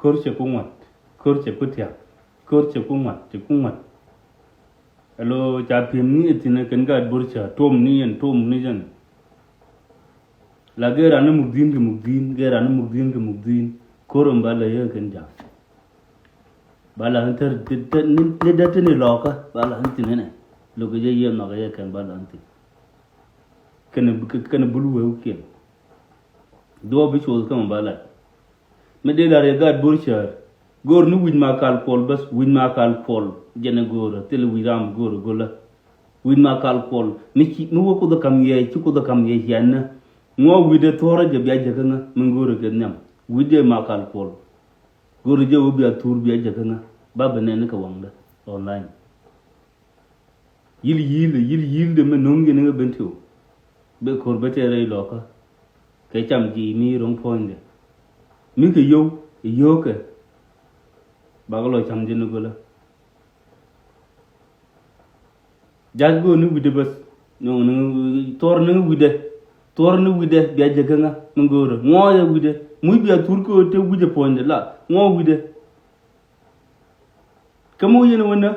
kurche kungat kurche putya kurche kungat alo cha phim ni itina kan ga burcha tom ni jan la gera na mugdin korom bala ya kan ja bala hantar ne da tane loka bala hantin ne logo je yem na ga kan bala hantin kan bulu we ke do bi chol kan bala me de la ga burcha gor nu win ma kal pol bas win ma kal pol jene gor tel wiram gor gola win ma kal pol ni ki nu ko da kam ye ci ko da kam ye yanna ngo wide tora je biya jaganga mun gor ke nyam wide ma kal pol gor je wo biya tur biya jaganga baba ne ne ka wanga online yil de me nongi ne bento be kor bete re loka ke cham ji mi rong ponde mi ke yo ke bagalo cham jinu gola jaggo ni wide bas no tor ni wide biya jaganga ngoro ngoya wide muy biya turko te wide ponde la ngo wide kamo yene wona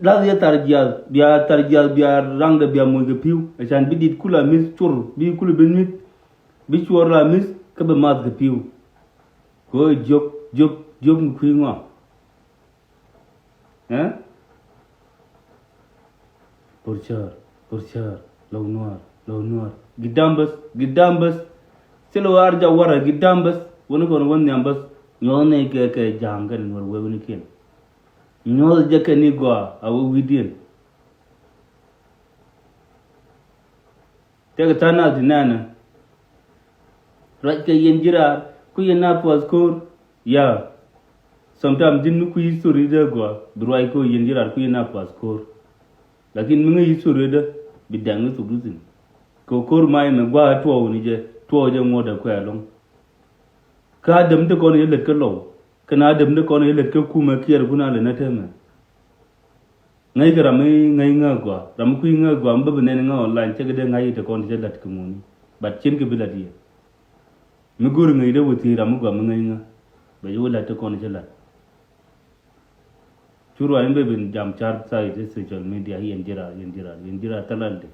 la ya tarjal biya rangda biya mo piu asan bidit kula mis tur bi kula ben mit bi chor la mis ka be mat ga piu ko jog mu kuy ngo porchar law noir gidambas selo arja wara gidambas wona ko won nyambas nyone ke jangan wor wewni ken nyol jake ni go awu widien tega tana dinana rajke yenjira ku yena passport ya sometimes din ku yisori de go droit ko yenjira ku yena passport lakin mi ngi yisori de bidang su duzin ko kor mai me gwa to ni je ngoda ko along ka dem de ko ne let ka lo kana dem de ko ne let ka kuma kiyar guna le na tema ngai gara ngai nga gwa ram ku nga gwa mba ne nga online ce de ngai te ko ne je lat kumuni bat cin ke biladi mi gur ngai de wuti ram gwa ngai nga ba yo lat ko ne je lat churu ayin be bin jam char sai de social media yen jira talalde